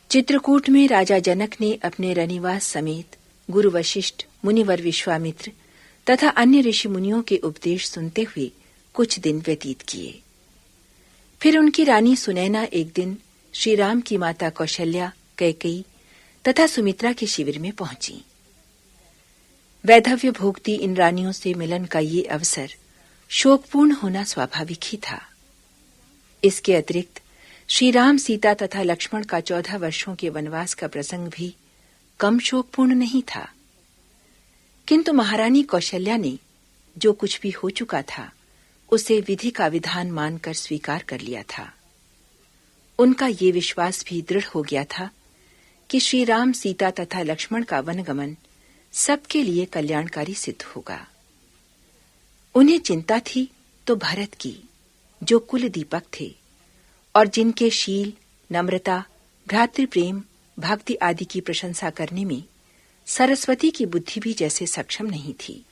चित्रकूट में राजा जनक ने अपने रनिवास समेत गुरु वशिष्ठ, मुनिवर विश्वामित्र तथा अन्य ऋषि मुनियों के उपदेश सुनते हुए कुछ दिन व्यतीत किए। फिर उनकी रानी सुनैना एक दिन श्री राम की माता कौशल्या, कैकेयी तथा सुमित्रा के शिविर में पहुंची। वैधव्य भोगती इन रानियों से मिलन का ये अवसर शोकपूर्ण होना स्वाभाविक ही था। इसके अतिरिक्त श्री राम, सीता तथा लक्ष्मण का 14 वर्षों के वनवास का प्रसंग भी कम शोकपूर्ण नहीं था। किंतु महारानी कौशल्या ने जो कुछ भी हो चुका था उसे विधि का विधान मानकर स्वीकार कर लिया था। उनका ये विश्वास भी दृढ़ हो गया था कि श्री राम, सीता तथा लक्ष्मण का वनगमन सबके लिए कल्याणकारी सिद्ध होगा। उन्हें चिंता थी तो भरत की, जो कुल दीपक थे और जिनके शील, नम्रता, भ्रातृप्रेम, भक्ति आदि की प्रशंसा करने में सरस्वती की बुद्धि भी जैसे सक्षम नहीं थी।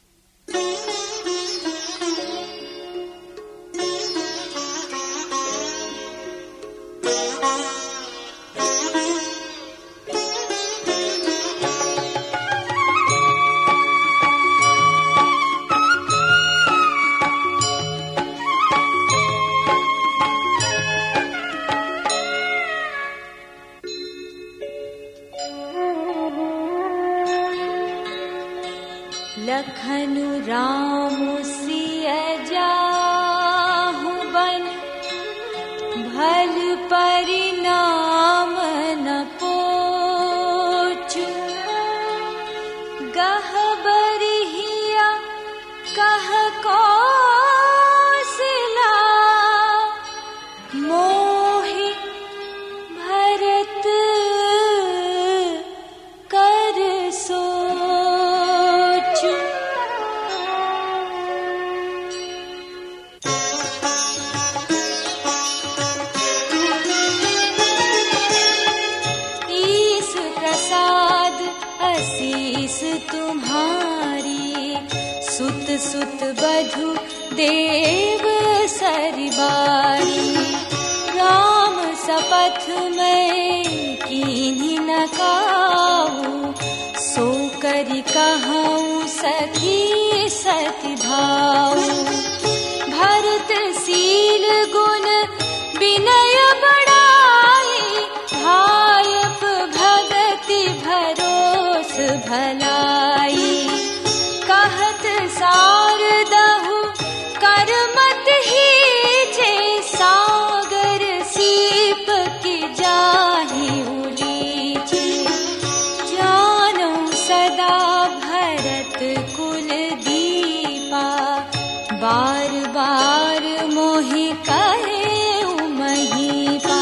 लखनु राम सिय जाहु बन, भल परिणाम न पोचु। गहबरिहिया कह कौशला, मोहि भरत कर सो। आशीष तुम्हारी, सुत सुत बधु देव सरबारी। राम सपथ में कीन्ही न काहू, सो करि कहूँ सखी सति भाऊ। भरत शील गुण विनय बड़ाई, भायप भगति भरोस भलाई। कहत सारदहु कर मत हीजे, सागर सीप की जाहि उलीजे। जानो सदा भरत कुल दीपा, बार बार मोहि कहे महीपा।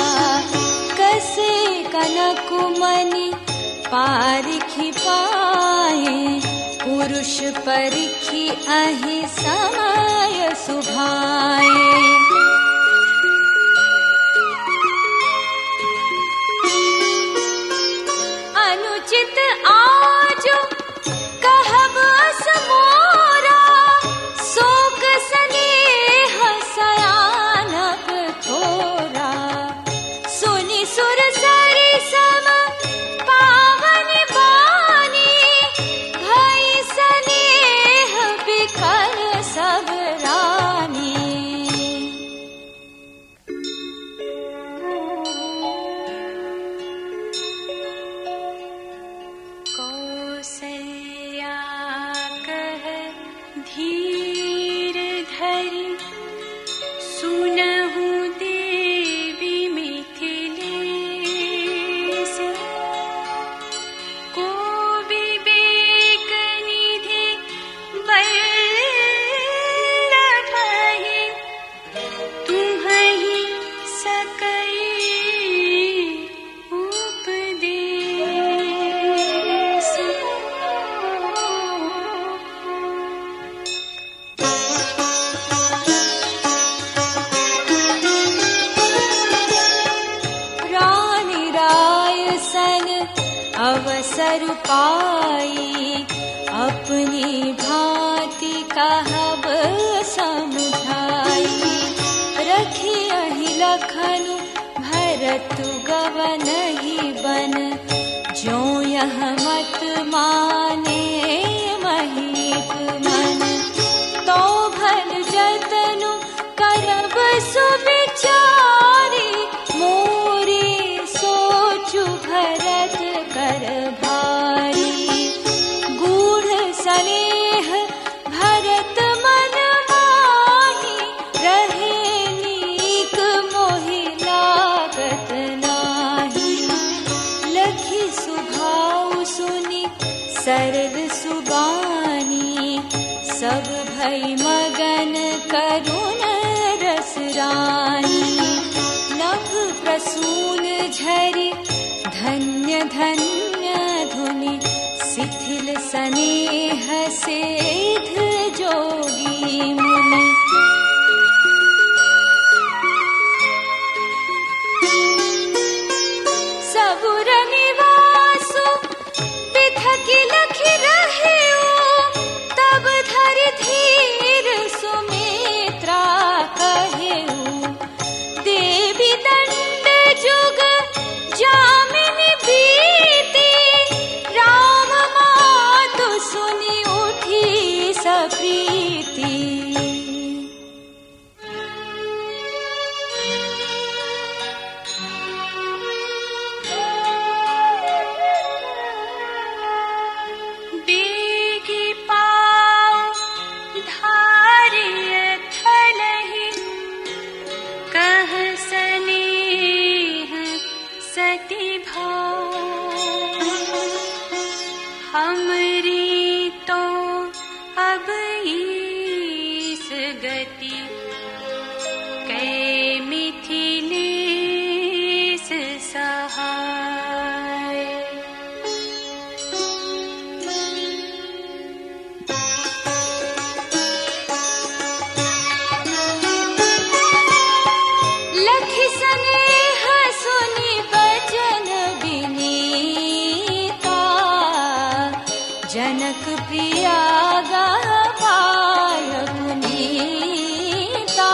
कसे कनक मनि पारिखि पाए, पुरुष परिखि अहि समय सुभाए। अनुचित आजु कहब समोरा, शोक स्नेह सयानक थोरा। सुनि सुर सरि सम पावन बानी, भई स्नेह बिकर सब रानी। कौसल्या कह धीर धरि, सुनहु देवी मिथिलेश। को विवेक निधि बल्लभ है, तुम्हि सकई उपदेश। रानी राय सन अवसर पाई, अपनी भांति कहब समझाई। रखियहि लखनु भर भरतु गवन ही बन, जो यह मत माने महीप मन। तो भल जतनु करब सुविचारी, मोरी सोचु भरत कर भारी। गूढ़ स्नेह भरत मन माही, रहे नीक मोहि लागत नाही। लखी सुभाव सुनि सरल सुबानी, सब भई मगन करुण रस रानी। नभ प्रसून झरि धन्य धन्य धुनि, शिथिल स्नेह सेध जोगी मुनि। सबुर निवासु बिधकि लखि रहेउ, तब धरि धीर सुमित्रा कहेउ। देवी दंड जुग जामिनी बीती, राम मातु सुनि उठी सप्रीति। बेगी पाँव धारिय थलहि, कह स्नेह सती भाव। हमरी तो अब ईस गति, कै मिथिलेश सहाय। लखि स्नेह सुनि बचन विनीता, जनक प्रिया गवाय पुनीता।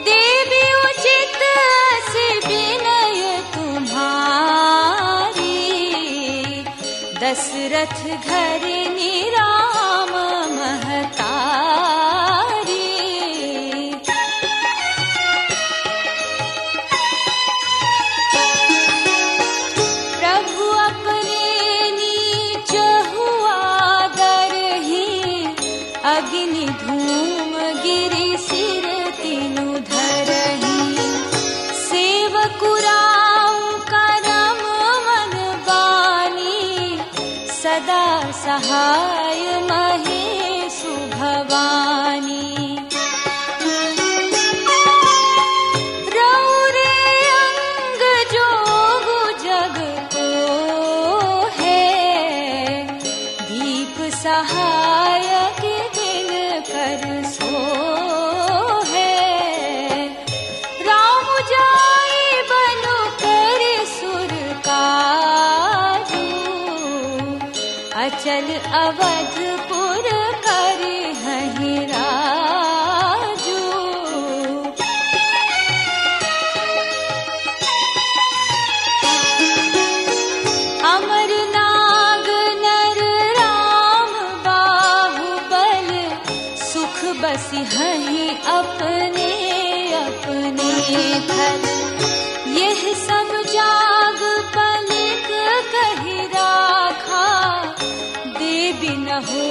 देवी उचित से विनय तुम्हारी, दशरथ घर निराम महतारी। प्रभु अपने नीच हुआ दरहि, अग्नि धूम गिरि सिर तिनु धरहि। सेवकु राम करम मन बानी, सदा सहाय महेशु भवानी। रौरे अंग जोगु जग को है, दीप सहायक दिन कर सो है। राम जाई बनु कर सुर काजू, अचल अवधपुर कर हहि राजू। अमर नाग नर राम बाहुबल, सुख बसि हहि अपने अपने थल। यह सब जाग पलक कहि राखा, देवी न हो